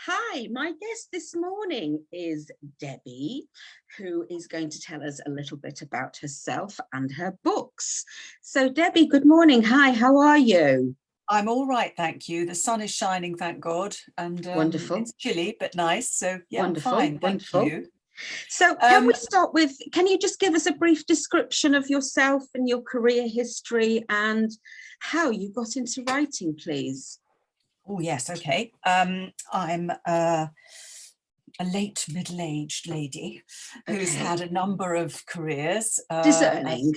Hi, my guest this morning is Debbie, who is going to tell us a little bit about herself and her books. So, Debbie, good morning. Hi, how are you? I'm all right, thank you. The sun is shining, thank God, and Wonderful, it's chilly but nice. So yeah, I'm wonderful, fine, thank wonderful. you. So, can we Um, start with, can you just give us a brief description of yourself and your career history and how you got into writing, please? oh yes, okay. I'm a late middle-aged lady who's Okay, had a number of careers, discerning.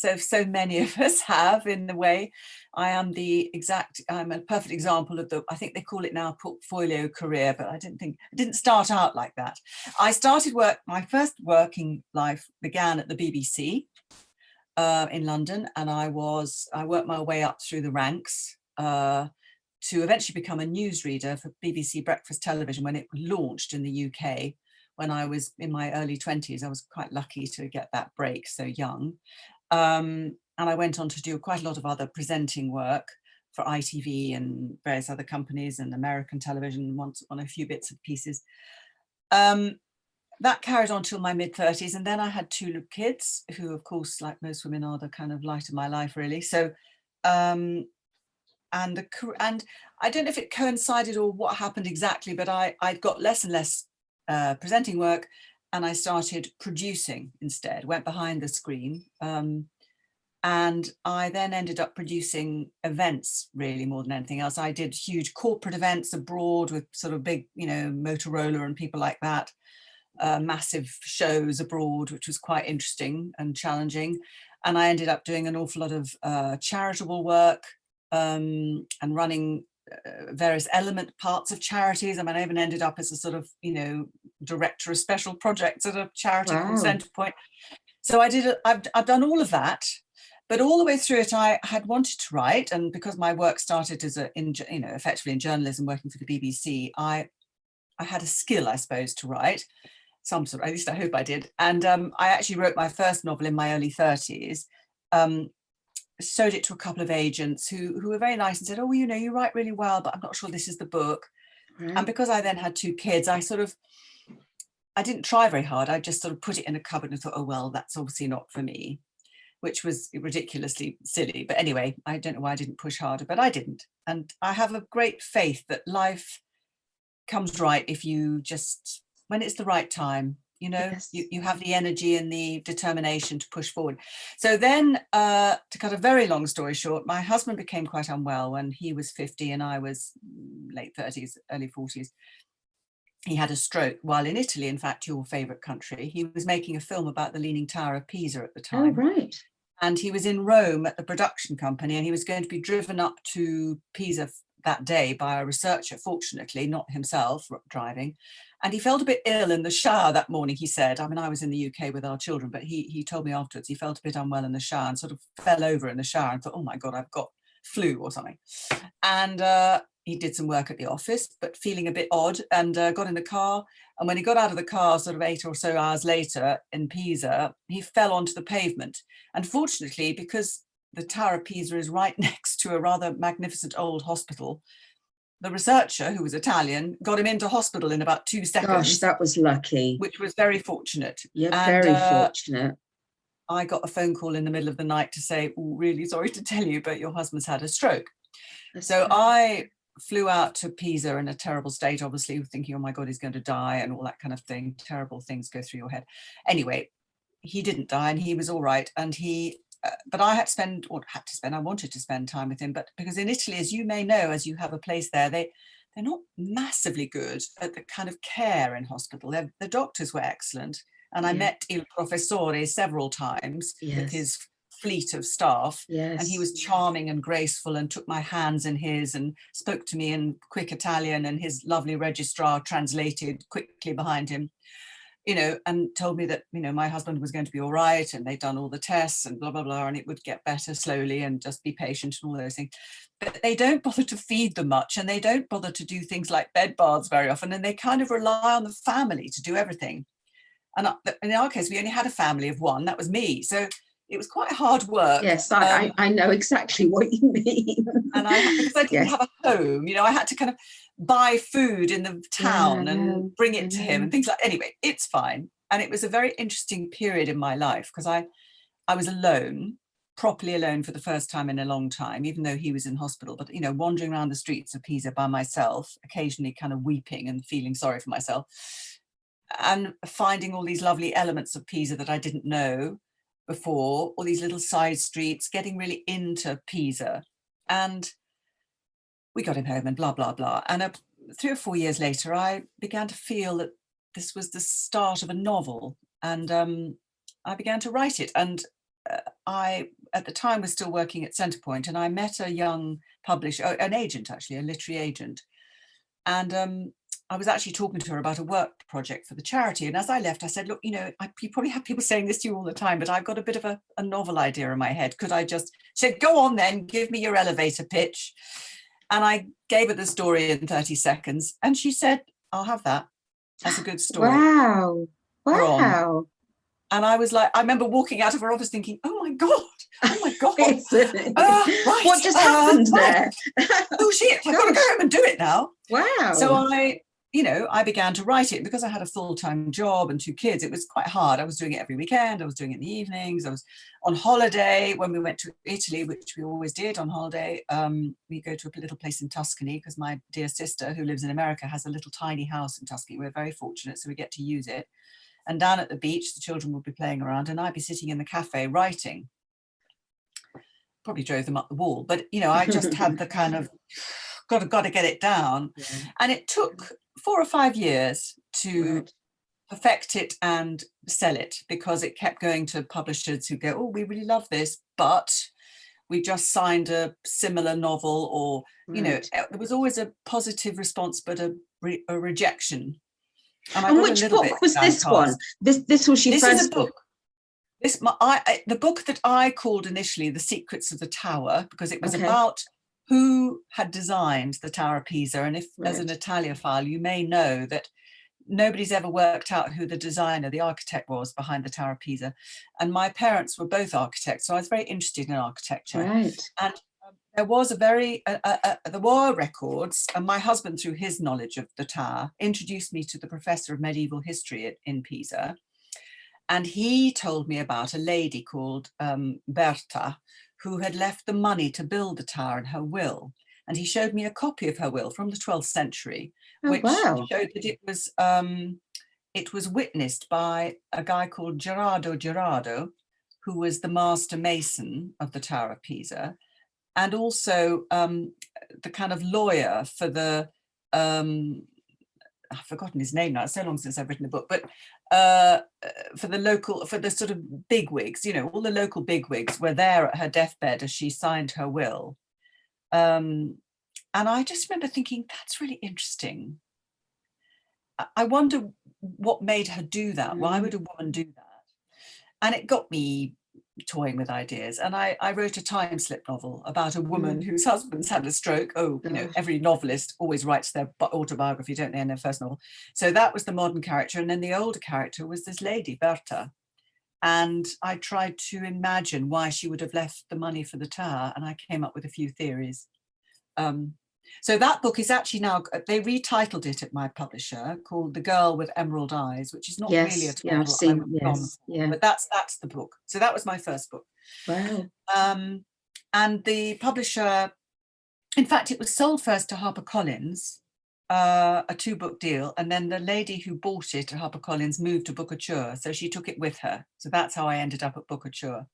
as so many of us have in the way. I'm a perfect example of I think they call it now portfolio career, but I didn't start out like that. My first working life began at the BBC in London, and I worked my way up through the ranks to eventually become a newsreader for BBC Breakfast Television when it launched in the UK. When I was in my early 20s, I was quite lucky to get that break so young. And I went on to do quite a lot of other presenting work for ITV and various other companies and American television, once on a few bits and pieces. That carried on till my mid-30s, and then I had two kids who, of course, like most women, are the kind of light of my life, really. So um, and I don't know if it coincided or what happened exactly, but I got less and less presenting work, and I started producing instead, went behind the screen. And I then ended up producing events, really, more than anything else. I did huge corporate events abroad with sort of big, Motorola and people like that, massive shows abroad, which was quite interesting and challenging. And I ended up doing an awful lot of charitable work, and running various element parts of charities. I mean, I even ended up as a sort of, director of special projects at a charity called Wow. Centrepoint. So I've done all of that, but all the way through it, I had wanted to write. And because my work started effectively in journalism, working for the BBC, I had a skill, I suppose, to write some sort, at least I hope I did. And I actually wrote my first novel in my early 30s. Showed it to a couple of agents who were very nice and said, oh, you write really well, but I'm not sure this is the book. Right. And because I then had two kids, I didn't try very hard. I just sort of put it in a cupboard and thought, oh, well, that's obviously not for me, which was ridiculously silly. But anyway, I don't know why I didn't push harder, but I didn't. And I have a great faith that life comes right if you just, when it's the right time, Yes. you have the energy and the determination to push forward. So then, to cut a very long story short, my husband became quite unwell when he was 50 and I was late 30s, early 40s. He had a stroke while in Italy, in fact, your favorite country. He was making a film about the Leaning Tower of Pisa at the Oh, time. right. And he was in Rome at the production company, and he was going to be driven up to Pisa that day by a researcher, fortunately, not himself driving. And he felt a bit ill in the shower that morning, he said. I mean, I was in the UK with our children, but he told me afterwards he felt a bit unwell in the shower and sort of fell over in the shower and thought, oh my God, I've got flu or something. And he did some work at the office, but feeling a bit odd, and got in the car. And when he got out of the car, sort of 8 or so hours later in Pisa, he fell onto the pavement. And fortunately, because the Tower of Pisa is right next to a rather magnificent old hospital, the researcher, who was Italian, got him into hospital in about 2 Gosh, seconds, that was lucky. which was very fortunate. You're And very fortunate. I got a phone call in the middle of the night to say, oh, really sorry to tell you, but your husband's had a stroke. That's So terrible. I flew out to Pisa in a terrible state, obviously thinking, oh my God, he's going to die and all that kind of thing. Terrible things go through your head. Anyway, he didn't die and he was all right. And but I I wanted to spend time with him. But because in Italy, as you may know, as you have a place there, they're not massively good at the kind of care in hospital. The doctors were excellent. And I Yeah. met Il Professore several times with Yes. his fleet of staff, and he Yes. was charming and graceful and took my hands in his and spoke to me in quick Italian, and his lovely registrar translated quickly behind him, and told me that, my husband was going to be all right and they'd done all the tests and blah, blah, blah, and it would get better slowly and just be patient and all those things. But they don't bother to feed them much, and they don't bother to do things like bed baths very often, and they kind of rely on the family to do everything. And in our case, we only had a family of one, that was me. So it was quite hard work. Yes, I know exactly what you mean. And because I didn't have a home, I had to kind of buy food in the town and bring it to him and things like. Anyway, it's fine. And it was a very interesting period in my life because I was alone, properly alone for the first time in a long time, even though he was in hospital. But wandering around the streets of Pisa by myself, occasionally kind of weeping and feeling sorry for myself, and finding all these lovely elements of Pisa that I didn't know before, all these little side streets, getting really into Pisa. And we got him home and blah, blah, blah. And 3 or 4 years later, I began to feel that this was the start of a novel. And I began to write it. And I, at the time, was still working at Centrepoint. And I met a young publisher, an agent, actually, a literary agent. And I was actually talking to her about a work project for the charity. And as I left, I said, look, you probably have people saying this to you all the time, but I've got a bit of a novel idea in my head. Could I just say, go on then, give me your elevator pitch. And I gave her the story in 30 seconds. And she said, I'll have that. That's a good story. Wow. Wow. And I was like, I remember walking out of her office thinking, oh my God. Right. What just happened there? Oh shit, I've got to go home and do it now. Wow. So I began to write it because I had a full-time job and 2 kids. It was quite hard. I was doing it every weekend. I was doing it in the evenings. I was on holiday when we went to Italy, which we always did on holiday. We go to a little place in Tuscany because my dear sister who lives in America has a little tiny house in Tuscany. We're very fortunate, so we get to use it. And down at the beach, the children would be playing around and I'd be sitting in the cafe writing. Probably drove them up the wall, but I just had the kind of got to get it down. Yeah. And it took 4 or 5 years to perfect it and sell it because it kept going to publishers who go, oh, we really love this, but we just signed a similar novel, or there was always a positive response but a rejection. And which book was this one? This was your first book? The book that I called initially The Secrets of the Tower, because it was about who had designed the Tower of Pisa. And if as an Italiophile, you may know that nobody's ever worked out who the designer, the architect was behind the Tower of Pisa. And my parents were both architects, so I was very interested in architecture. Right. And there was there were records, and my husband, through his knowledge of the tower, introduced me to the professor of medieval history in Pisa. And he told me about a lady called Berta, who had left the money to build the tower in her will. And he showed me a copy of her will from the 12th century, which showed that it was witnessed by a guy called Gerardo, who was the master mason of the Tower of Pisa, and also the kind of lawyer for the I've forgotten his name now, it's so long since I've written a book, but for the sort of bigwigs, all the local bigwigs were there at her deathbed as she signed her will. And I just remember thinking, that's really interesting. I wonder what made her do that. Why would a woman do that? And it got me toying with ideas. And I wrote a time slip novel about a woman whose husband's had a stroke. Every novelist always writes their autobiography, don't they, in their first novel. So that was the modern character. And then the older character was this lady, Berta. And I tried to imagine why she would have left the money for the tower. And I came up with a few theories. So that book is actually now, they retitled it at my publisher, called The Girl with Emerald Eyes, which is not really a title I've seen, but that's the book. So that was my first book. Wow. And the publisher, in fact, it was sold first to HarperCollins, a 2-book deal, and then the lady who bought it at HarperCollins moved to Boccaccio, so she took it with her. So that's how I ended up at Boccaccio.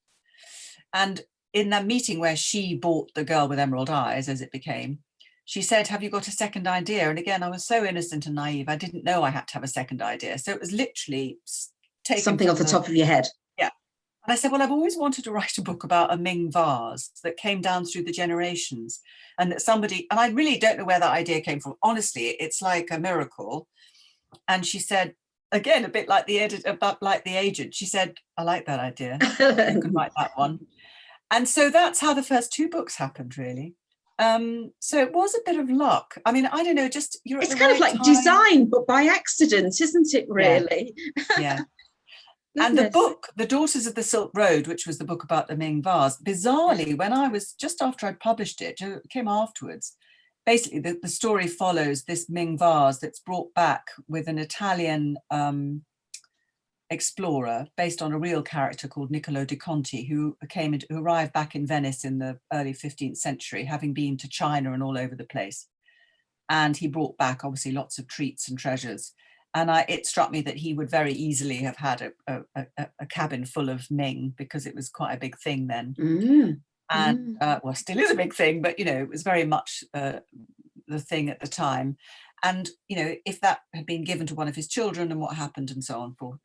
And in that meeting where she bought The Girl with Emerald Eyes, as it became, she said, have you got a second idea? And again, I was so innocent and naive, I didn't know I had to have a second idea. So it was literally taken something off the top of your head. Yeah. And I said, well, I've always wanted to write a book about a Ming vase that came down through the generations, and that somebody, and I really don't know where that idea came from. Honestly, it's like a miracle. And she said, again, a bit like the editor, but like the agent, she said, I like that idea. You can write that one. And so that's how the first 2 books happened, really. So it was a bit of luck. I mean, I don't know, just you're. It's kind of like design, but by accident, isn't it? Really? Yeah. And the goodness. book, The Daughters of the Silk Road, which was the book about the Ming vase, bizarrely, when I was, just after I'd published it, it came afterwards. Basically, the story follows this Ming vase that's brought back with an Italian explorer based on a real character called Niccolo di Conti, who arrived back in Venice in the early 15th century, having been to China and all over the place. And he brought back, obviously, lots of treats and treasures. And it struck me that he would very easily have had a cabin full of Ming, because it was quite a big thing then. And well, still is a big thing, but, you know, it was very much the thing at the time. And, you know, if that had been given to one of his children and what happened and so on forth.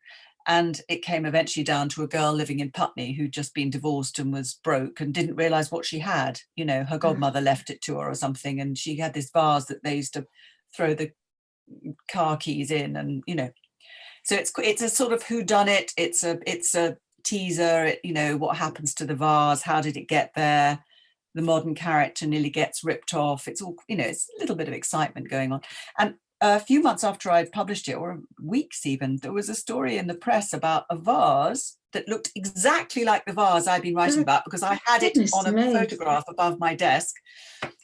And it came eventually down to a girl living in Putney who'd just been divorced and was broke and didn't realise what she had. You know, her godmother left it to her or something, and she had this vase that they used to throw the car keys in, and, you know, so it's a sort of whodunit. It's a teaser. You know, what happens to the vase? How did it get there? The modern character nearly gets ripped off. It's all, you know, it's a little bit of excitement going on. And a few months after I'd published it, or weeks even, there was a story in the press about a vase that looked exactly like the vase I'd been writing about, because I had it on a photograph above my desk,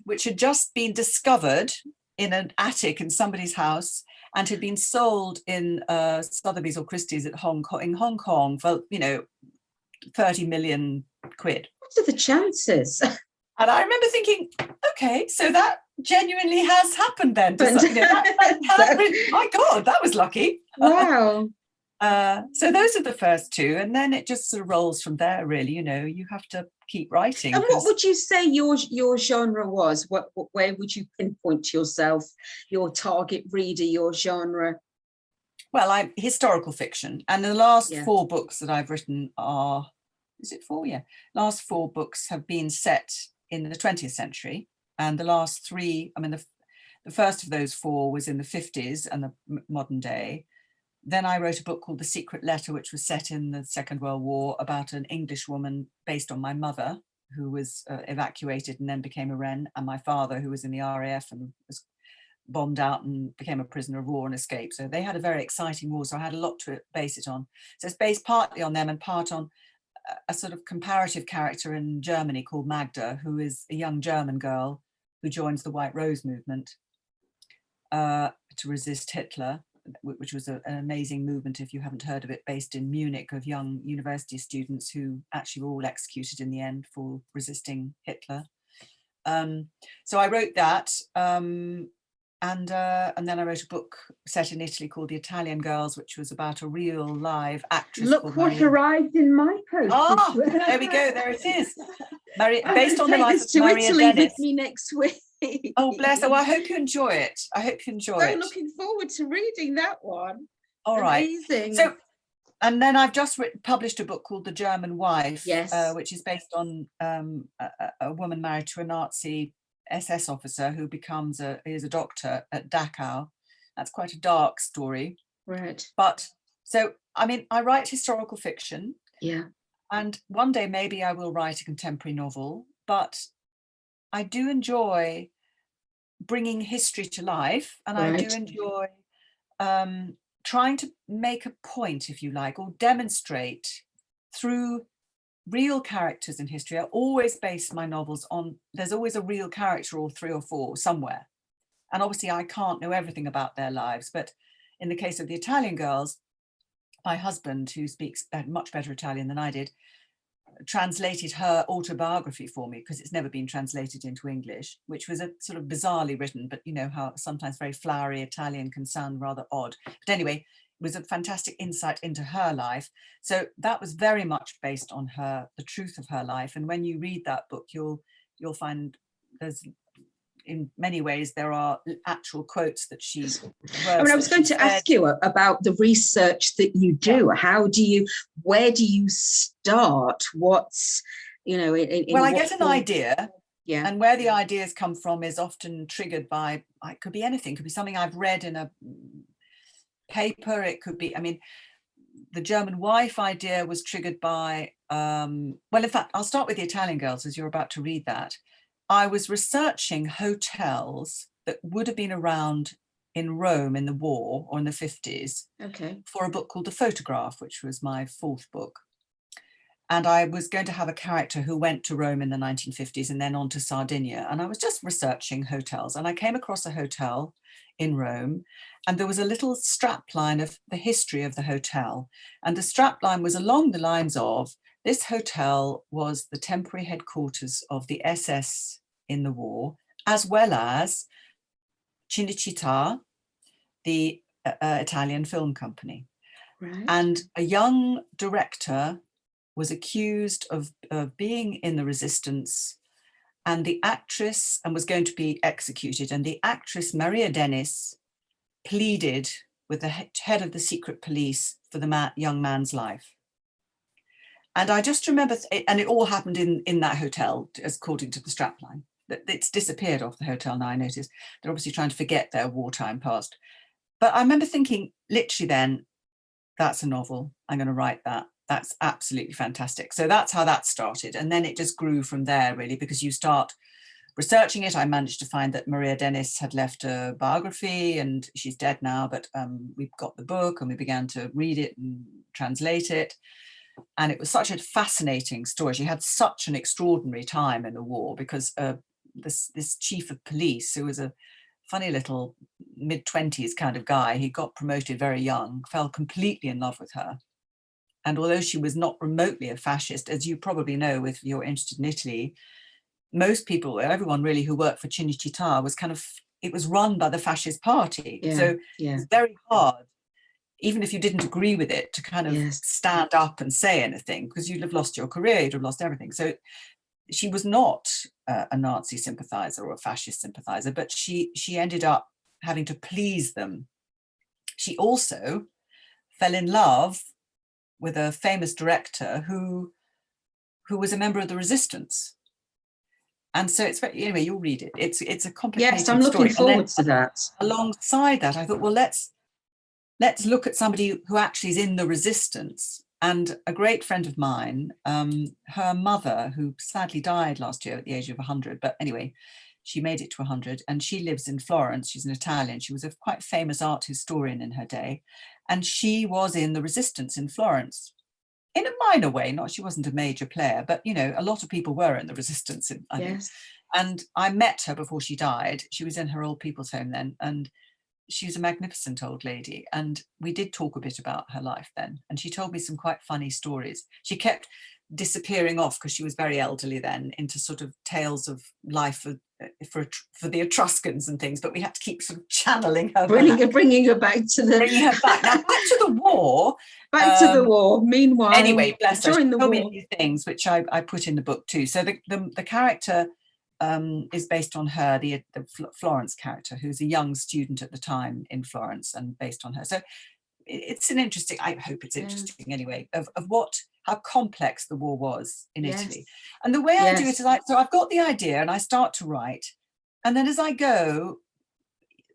which had just been discovered in an attic in somebody's house and had been sold in Sotheby's or Christie's in Hong Kong for, you know, 30 million quid. What are the chances? And I remember thinking, okay, so that genuinely has happened then. You know, my God, that was lucky. Wow. So those are the first two, and then it just sort of rolls from there, really. You know, you have to keep writing. And what would you say your genre was? Where would you pinpoint to yourself, your target reader, your genre? Well, I'm historical fiction, and the last 4 books that I've written are, is it 4? Yeah, last 4 books have been set in the 20th century, and the last 3, I mean, the first of those 4 was in the 50s and the modern day. Then I wrote a book called The Secret Letter, which was set in the Second World War, about an English woman based on my mother, who was evacuated and then became a Wren, and my father, who was in the RAF and was bombed out and became a prisoner of war and escaped. So they had a very exciting war, so I had a lot to base it on. So it's based partly on them and part on a sort of comparative character in Germany called Magda, who is a young German girl who joins the White Rose movement to resist Hitler, which was an amazing movement, if you haven't heard of it, based in Munich, of young university students who actually were all executed in the end for resisting Hitler. So I wrote that, and then I wrote a book set in Italy called The Italian Girls, which was about a real live actress. Look what arrived in my post. Oh, there we go. There it is. Based on the life of to Maria Italy Dennis. With me next week. Oh, bless her. Well, I hope you enjoy it. I hope you enjoy it. So looking forward to reading that one. All right. Amazing. So, and then I've just published a book called The German Wife, yes, which is based on a woman married to a Nazi SS officer who is a doctor at Dachau. That's quite a dark story. Right. But so, I mean, I write historical fiction. Yeah. And one day maybe I will write a contemporary novel, but I do enjoy bringing history to life, and I do enjoy trying to make a point, if you like, or demonstrate through real characters in history. I always base my novels on, there's always a real character or 3 or 4 somewhere. And obviously I can't know everything about their lives, but in the case of The Italian Girls, my husband, who speaks much better Italian than I did, translated her autobiography for me, because it's never been translated into English, which was a sort of bizarrely written, but you know how sometimes very flowery Italian can sound rather odd. But anyway, it was a fantastic insight into her life. So that was very much based on the truth of her life. And when you read that book, you'll find there's, in many ways, there are actual quotes that she. I mean, I was going to ask you about the research that you do. Yeah. Where do you start? What's, you know, well, I get an idea. Yeah. And where the ideas come from is often triggered by, it could be anything. It could be something I've read in a paper. It could be, I mean, the German wife idea was triggered by, well, in fact, I'll start with The Italian Girls, as you're about to read that. I was researching hotels that would have been around in Rome in the war, or in the 50s, Okay. for a book called The Photograph, which was my fourth book. And I was going to have a character who went to Rome in the 1950s and then on to Sardinia. And I was just researching hotels, and I came across a hotel in Rome, and there was a little strap line of the history of the hotel. And the strap line was along the lines of, this hotel was the temporary headquarters of the SS in the war, as well as Cinecittà, the Italian film company. Right. And a young director was accused of being in the resistance, and the actress, and was going to be executed. And the actress, Maria Dennis, pleaded with the head of the secret police for the young man's life. And I just remember, and it all happened in that hotel, as according to the strapline. It's disappeared off the hotel now, I noticed. They're obviously trying to forget their wartime past. But I remember thinking, literally then, that's a novel. I'm going to write that. That's absolutely fantastic. So that's how that started. And then it just grew from there, really, because you start researching it. I managed to find that Maria Dennis had left a biography, and she's dead now, but we've got the book and we began to read it and translate it. And it was such a fascinating story. She had such an extraordinary time in the war, because this chief of police, who was a funny little mid-20s kind of guy, he got promoted very young, fell completely in love with her. And although she was not remotely a fascist, as you probably know if you're interested in Italy, most people, everyone really who worked for Cinecittà was kind of, it was run by the fascist party. Yeah, so yeah. it's very hard, even if you didn't agree with it, to kind of Yes. stand up and say anything, because you'd have lost your career, you'd have lost everything. So she was not a Nazi sympathizer or a fascist sympathizer, but she ended up having to please them. She also fell in love with a famous director who was a member of the resistance. And so it's very, anyway, you'll read it. It's a complicated story. Yes, I'm looking forward to that. Alongside that, I thought, well, let's look at somebody who actually is in the resistance. And a great friend of mine, her mother, who sadly died last year at the age of 100, but anyway, she made it to 100, and she lives in Florence. She's an Italian. She was a quite famous art historian in her day, and she was in the resistance in Florence, in a minor way. Not, she wasn't a major player, but you know, a lot of people were in the resistance, I think. And I met her before she died. She was in her old people's home then, and she was a magnificent old lady, and we did talk a bit about her life then, and she told me some quite funny stories. She kept disappearing off, because she was very elderly then, into sort of tales of life for the Etruscans and things, but we had to keep sort of channeling her bringing her back now, back to the war. To the war. Meanwhile, anyway, bless her, during the war, many things which I put in the book too. So the character is based on her, the Florence character, who's a young student at the time in Florence, and based on her. So it's an interesting, I hope it's interesting anyway, of how complex the war was in Italy. And the way I do it is so I've got the idea and I start to write, and then as I go,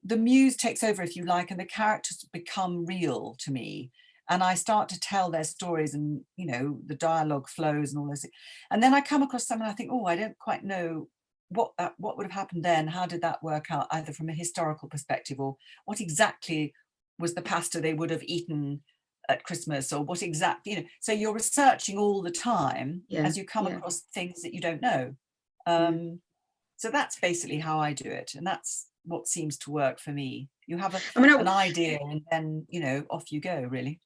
the muse takes over, if you like, and the characters become real to me. And I start to tell their stories, and you know, the dialogue flows and all this. And then I come across someone, I think, oh, I don't quite know what would have happened then. How did that work out, either from a historical perspective, or what exactly was the pasta they would have eaten at Christmas, or what exactly, you know. So you're researching all the time as you come across things that you don't know. So that's basically how I do it, and that's what seems to work for me. You have an idea, and then, you know, off you go, really.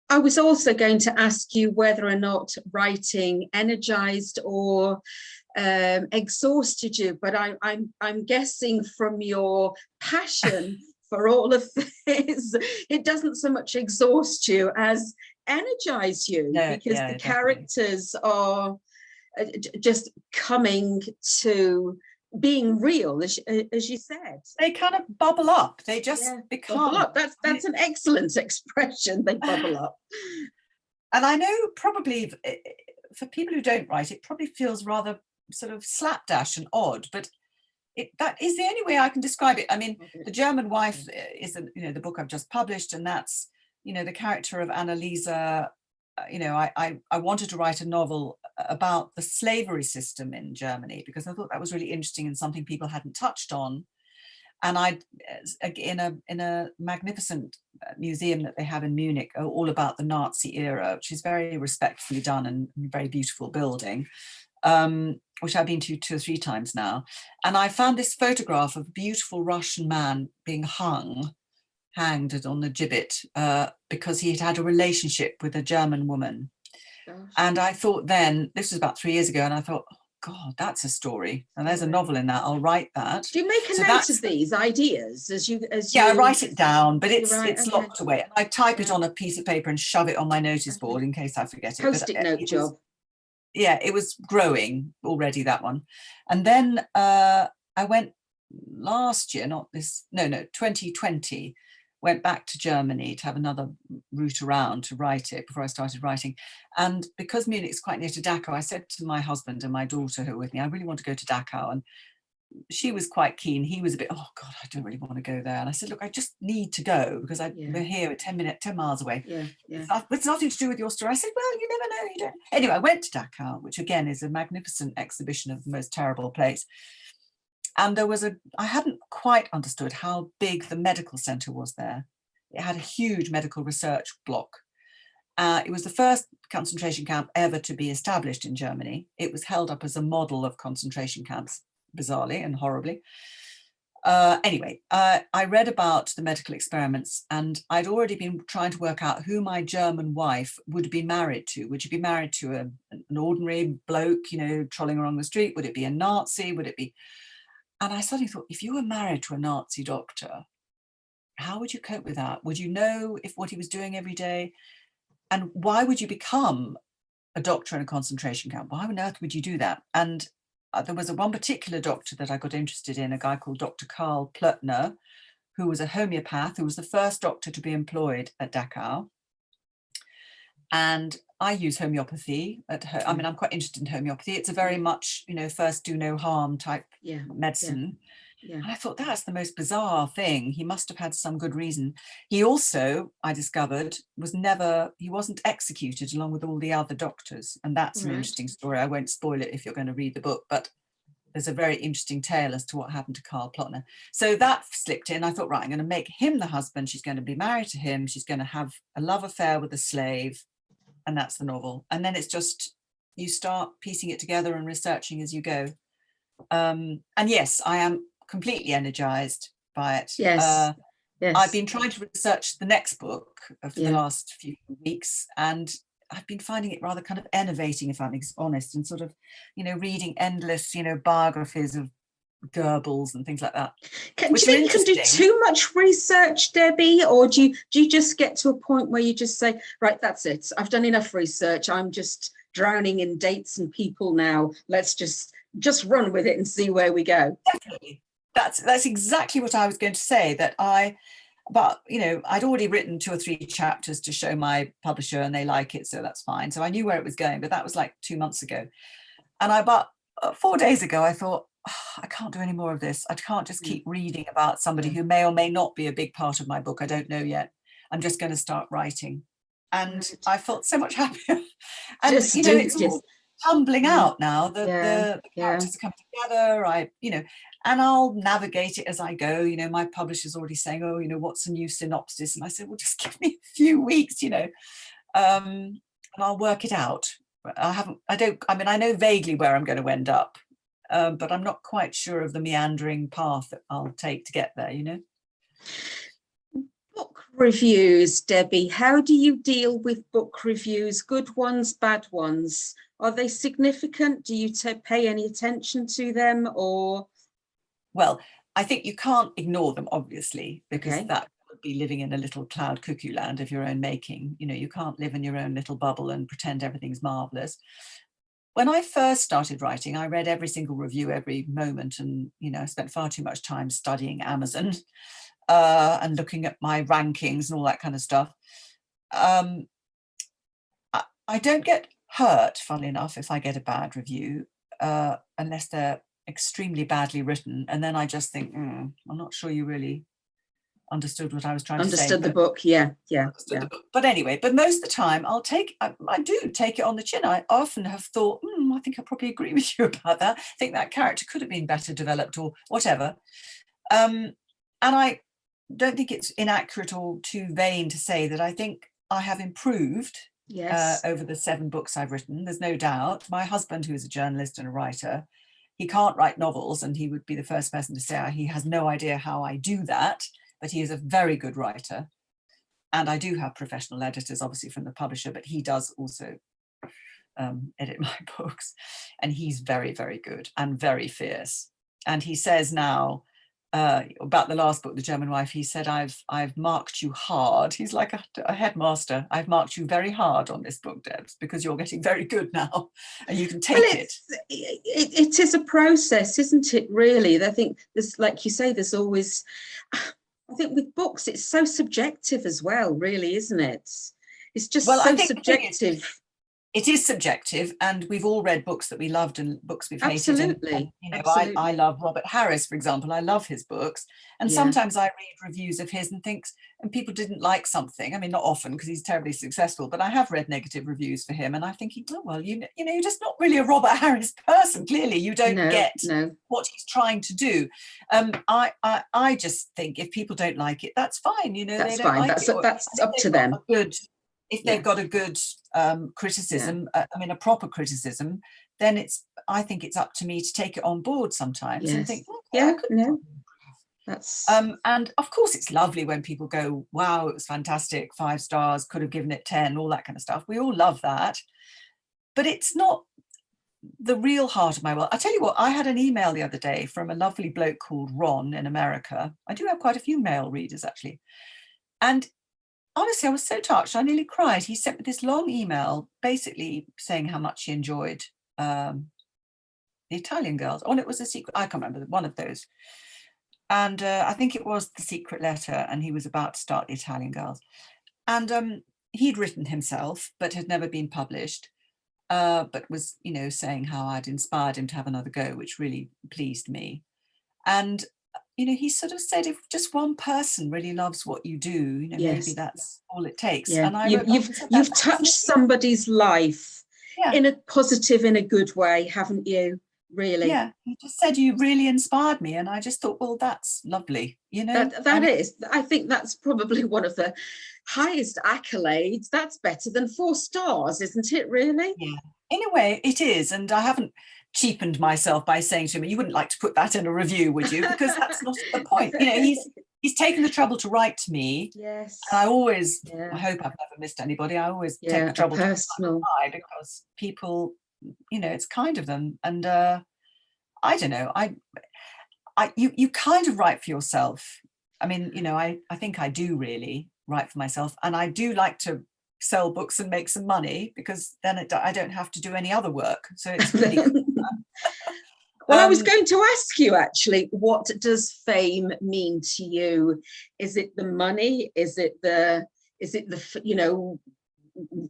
I was also going to ask you whether or not writing energized or exhausted you, but I'm guessing from your passion for all of this, it doesn't so much exhaust you as energize you, because the characters are just coming to being real, as you said. They kind of bubble up. They just become. Bubble up. That's an excellent expression. They bubble up. And I know probably for people who don't write, it probably feels rather sort of slapdash and odd, but that is the only way I can describe it. I mean, The German Wife is the book I've just published, and that's, you know, the character of Annalisa. You know, I wanted to write a novel about the slavery system in Germany, because I thought that was really interesting and something people hadn't touched on. And in a magnificent museum that they have in Munich, all about the Nazi era, which is very respectfully done and very beautiful building, which I've been to 2 or 3 times now. And I found this photograph of a beautiful Russian man being hanged on the gibbet because he had had a relationship with a German woman. Gosh. And I thought then, this was about 3 years ago, and I thought, oh, God, that's a story. And there's a novel in that. I'll write that. Do you make a note of these ideas as you? Yeah, I write it down, but it's okay. locked away. I type it on a piece of paper and shove it on my notice board in case I forget it. Post-it note job. Yeah, it was growing already, that one. And then I went last year, 2020, went back to Germany to have another route around to write it before I started writing. And because Munich's quite near to Dachau, I said to my husband and my daughter who were with me, I really want to go to Dachau. And she was quite keen. He was a bit, oh God, I don't really want to go there. And I said, look, I just need to go because we're here 10 miles away. It's nothing to do with your story. I said, well, you never know. You don't. Anyway, I went to Dachau, which again is a magnificent exhibition of the most terrible place. And I hadn't quite understood how big the medical centre was there. It had a huge medical research block. It was the first concentration camp ever to be established in Germany. It was held up as a model of concentration camps, bizarrely and horribly. Anyway, I read about the medical experiments, and I'd already been trying to work out who my German wife would be married to. Would she be married to an ordinary bloke, trolling along the street? Would it be a Nazi? Would it be... And I suddenly thought, if you were married to a Nazi doctor, how would you cope with that? Would you know what he was doing every day? And why would you become a doctor in a concentration camp? Why on earth would you do that? And there was one particular doctor that I got interested in, a guy called Dr. Karl Plötner, who was a homeopath, who was the first doctor to be employed at Dachau. And I use homeopathy at home. I mean, I'm quite interested in homeopathy. It's a very much, first do no harm type medicine. Yeah. And I thought, that's the most bizarre thing. He must have had some good reason. He also, I discovered, he wasn't executed along with all the other doctors. And that's an interesting story. I won't spoil it if you're going to read the book, but there's a very interesting tale as to what happened to Karl Plötner. So that slipped in. I thought, right, I'm going to make him the husband. She's going to be married to him. She's going to have a love affair with a slave. And that's the novel. And then it's just, you start piecing it together and researching as you go. And yes, I am completely energized by it. Yes. I've been trying to research the next book for the last few weeks, and I've been finding it rather kind of enervating, if I'm honest, and sort of, reading endless, biographies of Goebbels and things like that. Do you think you can do too much research, Debbie, or do you just get to a point where you just say, right, that's it, I've done enough research, I'm just drowning in dates and people now, let's just run with it and see where we go? Definitely. That's exactly what I was going to say, I'd already written 2 or 3 chapters to show my publisher and they like it, so that's fine. So I knew where it was going, but that was like 2 months ago. And about 4 days ago, I thought, I can't do any more of this. I can't just keep reading about somebody who may or may not be a big part of my book. I don't know yet. I'm just going to start writing. And I felt so much happier. And, it's all tumbling out now. The characters come together. And I'll navigate it as I go. My publisher's already saying, oh, what's a new synopsis? And I said, well, just give me a few weeks, and I'll work it out. I know vaguely where I'm going to end up. But I'm not quite sure of the meandering path that I'll take to get there, Book reviews, Debbie. How do you deal with book reviews? Good ones, bad ones? Are they significant? Do you pay any attention to them, or? Well, I think you can't ignore them, obviously, because that would be living in a little cloud cuckoo land of your own making. You can't live in your own little bubble and pretend everything's marvelous. When I first started writing, I read every single review every moment, and I spent far too much time studying Amazon and looking at my rankings and all that kind of stuff. I don't get hurt, funnily enough, if I get a bad review, unless they're extremely badly written, and then I just think, I'm not sure you really understood what I was trying to say. Understood the book, yeah. The book. But anyway, but most of the time I do take it on the chin. I often have thought, I think I probably agree with you about that. I think that character could have been better developed or whatever. And I don't think it's inaccurate or too vain to say that I think I have improved Yes. over the 7 books I've written. There's no doubt. My husband, who is a journalist and a writer, he can't write novels, and he would be the first person to say he has no idea how I do that, but he is a very good writer. And I do have professional editors, obviously, from the publisher, but he does also edit my books. And he's very, very good and very fierce. And he says now, about the last book, The German Wife, he said, I've marked you hard. He's like a headmaster. I've marked you very hard on this book, Debs, because you're getting very good now and you can take it. It is a process, isn't it, really? I think there's, like you say, there's always, I think with books, it's so subjective as well, really, isn't it? It's just so subjective. It is subjective, and we've all read books that we loved and books we've hated. Absolutely. And, you know, absolutely. I love Robert Harris, for example. I love his books, and sometimes I read reviews of his and people didn't like something. I mean, not often because he's terribly successful, but I have read negative reviews for him, and I'm thinking, oh well, you know, you're just not really a Robert Harris person. Clearly, you don't get what he's trying to do. I just think if people don't like it, that's fine. You know, that's they don't fine. Like that's it, that's up to them. If they've got a good criticism, I mean, a proper criticism, then I think it's up to me to take it on board sometimes and think, that's and of course it's lovely when people go, wow, it was fantastic, 5 stars, could have given it 10, all that kind of stuff. We all love that, but it's not the real heart of my world. I tell you what, I had an email the other day from a lovely bloke called Ron in America. I do have quite a few male readers, actually, and honestly, I was so touched. I nearly cried. He sent me this long email basically saying how much he enjoyed the Italian Girls. Oh, and it was a secret. I can't remember, one of those. And I think it was The Secret Letter, and he was about to start the Italian Girls. And he'd written himself, but had never been published, but was, you know, saying how I'd inspired him to have another go, which really pleased me. And you know, he sort of said, if just one person really loves what you do, you know, maybe that's all it takes. Yeah. And you've touched somebody's life in a positive, in a good way, haven't you? Really? Yeah. He just said, you really inspired me, and I just thought, well, that's lovely. You know, I think that's probably one of the highest accolades. That's better than 4 stars, isn't it? Really? Yeah. In a way, it is, and I haven't cheapened myself by saying to him, you wouldn't like to put that in a review, would you? Because that's not the point. You know, he's taken the trouble to write to me. Yes. And I always, I hope I've never missed anybody. I always take the trouble to reply, because people, you know, it's kind of them. And I don't know, you kind of write for yourself. I mean, you know, I think I do really write for myself, and I do like to sell books and make some money, because then I don't have to do any other work. So it's really cool. Well, I was going to ask you, actually, what does fame mean to you? Is it the money? Is it the you know,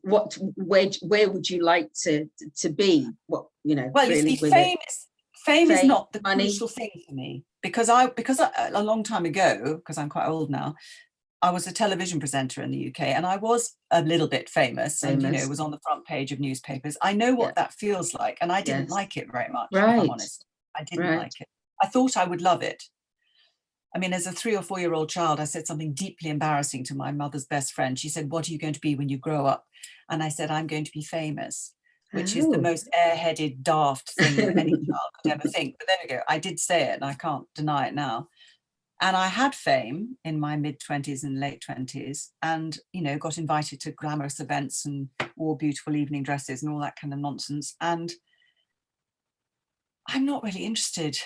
where would you like to be? What, you know? Well, really, you see, fame is not the money. crucial thing for me, because a long time ago, because I'm quite old now, I was a television presenter in the UK, and I was a little bit famous. And, you know, was on the front page of newspapers. I know what that feels like, and I didn't like it very much, if I'm honest. I didn't like it. I thought I would love it. I mean, as a 3 or 4-year-old child, I said something deeply embarrassing to my mother's best friend. She said, what are you going to be when you grow up? And I said, I'm going to be famous, which is the most airheaded, daft thing that any child could ever think. But there we go. I did say it, and I can't deny it now. And I had fame in my mid-20s and late 20s, and, you know, got invited to glamorous events and wore beautiful evening dresses and all that kind of nonsense. And I'm not really interested.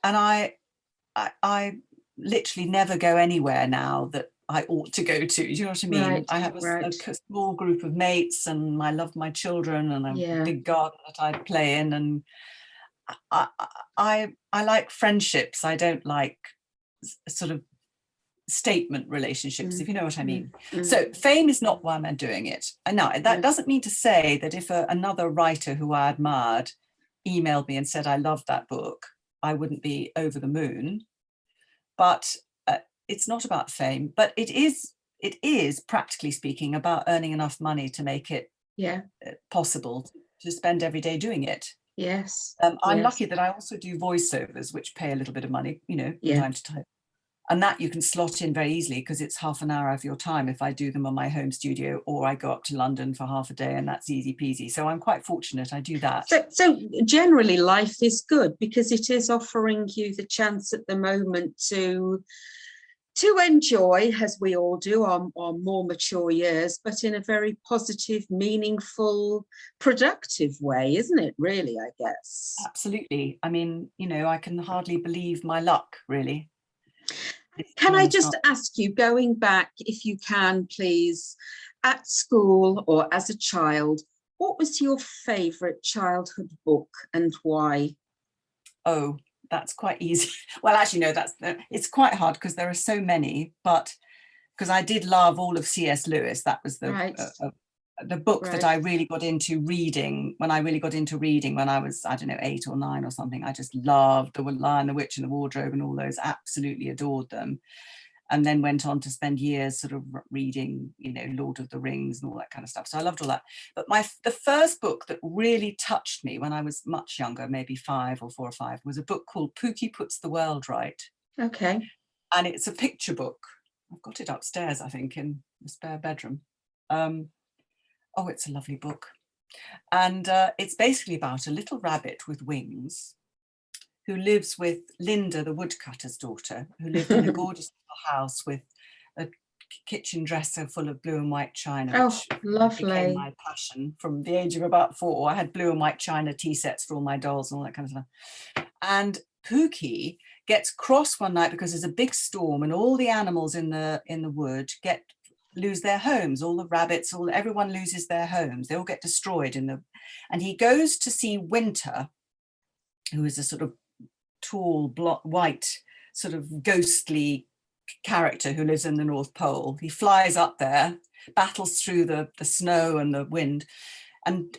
And I literally never go anywhere now that I ought to go to. Do you know what I mean? I have a small group of mates, and I love my children, and a big garden that I play in. And I like friendships. I don't like sort of statement relationships, if you know what I mean. So fame is not why I'm doing it. And now that doesn't mean to say that if another writer who I admired emailed me and said, I love that book, I wouldn't be over the moon. But it's not about fame, but it is practically speaking about earning enough money to make it possible to spend every day doing it. Yes. I'm lucky that I also do voiceovers, which pay a little bit of money, you know, from time to time. And that you can slot in very easily because it's half an hour of your time if I do them on my home studio, or I go up to London for half a day, and that's easy peasy. So I'm quite fortunate I do that. So generally life is good because it is offering you the chance at the moment to enjoy, as we all do, our more mature years, but in a very positive, meaningful, productive way, isn't it, really, I guess? Absolutely. I mean, you know, I can hardly believe my luck, really. Can I just ask you, going back, if you can, please, at school or as a child, what was your favourite childhood book and why? Oh, that's quite easy. Well, actually, no, it's quite hard because there are so many, but because I did love all of C.S. Lewis. That was the book that I really got into reading when I was, I don't know, 8 or 9 or something. I just loved The Lion, the Witch and the Wardrobe and all those, absolutely adored them. And then went on to spend years sort of reading, you know, Lord of the Rings and all that kind of stuff. So I loved all that. But the first book that really touched me when I was much younger, maybe 5 or 4 or 5, was a book called Pookie Puts the World Right. Okay. And it's a picture book. I've got it upstairs, I think, in the spare bedroom. Oh, it's a lovely book. And it's basically about a little rabbit with wings who lives with Linda, the woodcutter's daughter, who lived in a gorgeous little house with a kitchen dresser full of blue and white china, which became my passion from the age of about 4. I had blue and white china tea sets for all my dolls and all that kind of stuff. And Pookie gets cross one night because there's a big storm and all the animals in the wood lose their homes. All the rabbits, everyone loses their homes. They all get destroyed and he goes to see Winter, who is a sort of tall, white, sort of ghostly character who lives in the North Pole. He flies up there, battles through the snow and the wind, and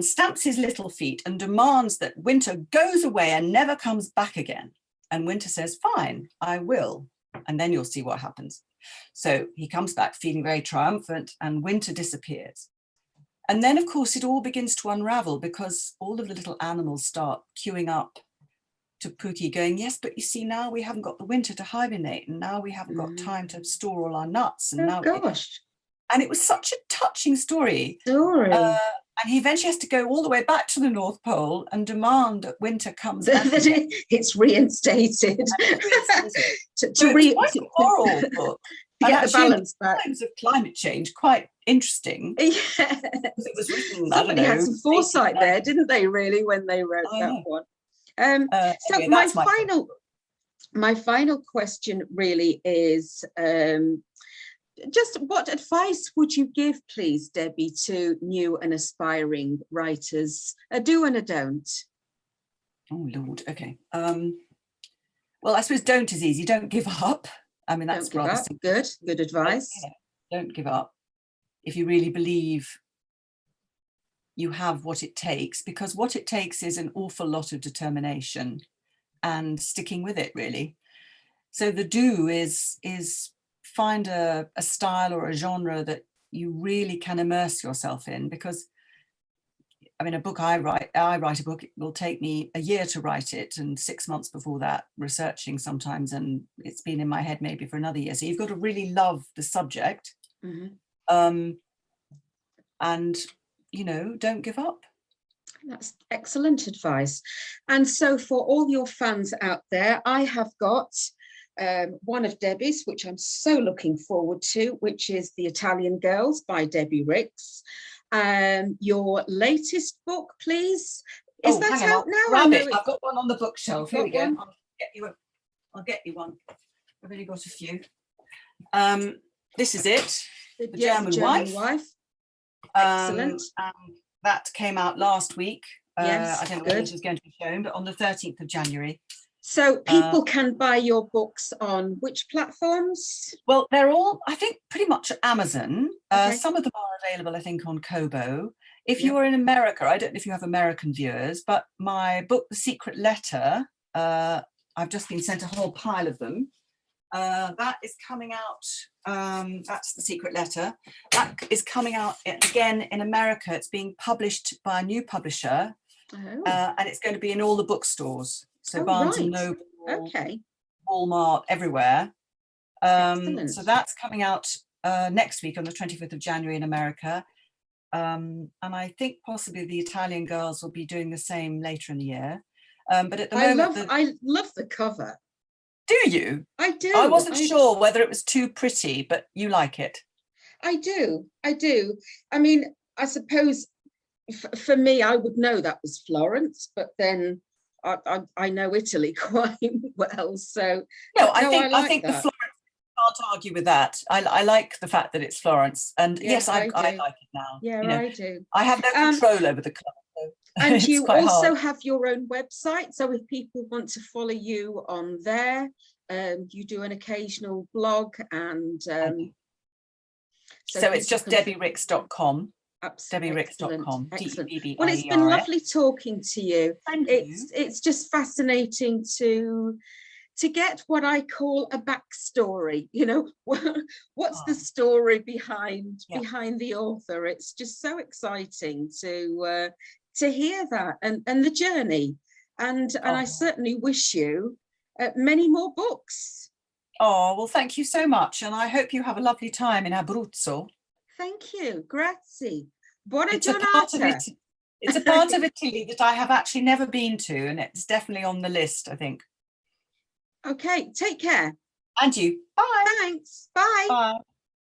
stamps his little feet and demands that Winter goes away and never comes back again. And Winter says, fine, I will. And then you'll see what happens. So he comes back feeling very triumphant, and Winter disappears. And then, of course, it all begins to unravel because all of the little animals start queuing up to Pookie going, yes, but you see, now we haven't got the winter to hibernate, and now we haven't got time to store all our nuts. And and it was such a touching story. And he eventually has to go all the way back to the North Pole and demand that Winter comes back. It's reinstated. It's quite a moral book. To get the balance back. In times of climate change, quite interesting. Yeah. It was written, somebody had some foresight there, didn't they, really, when they wrote that one? So anyway, my final question really is, just what advice would you give, please, Debbie, to new and aspiring writers? A do and a don't. Oh, Lord. Okay. Well, I suppose don't is easy. Don't give up. I mean, that's rather simple. Good advice. Don't give up. If you really believe you have what it takes, because what it takes is an awful lot of determination and sticking with it, really. So the do is find a style or a genre that you really can immerse yourself in, because I mean, I write a book, it will take me a year to write it and 6 months before that researching sometimes, and it's been in my head maybe for another year. So you've got to really love the subject. And, you know, don't give up. That's excellent advice. And so for all your fans out there, I have got one of Debbie's, which I'm so looking forward to, which is The Italian Girls by Debbie Ricks. Your latest book, please. Is that out now? I've got one on the bookshelf. Here we go. I'll get you one. I've only got a few. This is it. The German Wife. Excellent. That came out last week. Yes, I don't know when this is going to be shown, but on the 13th of January. So people can buy your books on which platforms? Well, they're all, I think, pretty much at Amazon. Some of them are available, I think, on Kobo. If you are in America, I don't know if you have American viewers, but my book, The Secret Letter, I've just been sent a whole pile of them. That is coming out, that's The Secret Letter. That is coming out again in America. It's being published by a new publisher, and it's going to be in all the bookstores. So Barnes and Noble, Walmart, everywhere. So Excellent. that's coming out next week on the 25th of January in America. And I think possibly the Italian girls will be doing the same later in the year. But at the moment, I love the cover. do you? I do. I wasn't sure whether it was too pretty, but you like it. I do. I mean, I suppose for me, I would know that was Florence, but then I know Italy quite well. So no, I think the Florence, can't argue with that. I like the fact that it's Florence, and yes, I like it now. Yeah, you know, I do. I have no control over the colour. So and you also hard. have your own website, so if people want to follow you on there, you do an occasional blog, and so it's just debbiericks.com. debbiericks.com. Excellent. DEBBIERIX. Well, it's been lovely talking to you. Thank you. You. It's just fascinating to get what I call a backstory. You know, what's the story behind the author? It's just so exciting to hear that and the journey. And I certainly wish you many more books. Oh, well, thank you so much. And I hope you have a lovely time in Abruzzo. Thank you. Grazie. Buona It's giornata. It's a part of Italy that I have actually never been to, and it's definitely on the list, I think. Okay, take care. And you. Bye. Thanks. Bye. Bye.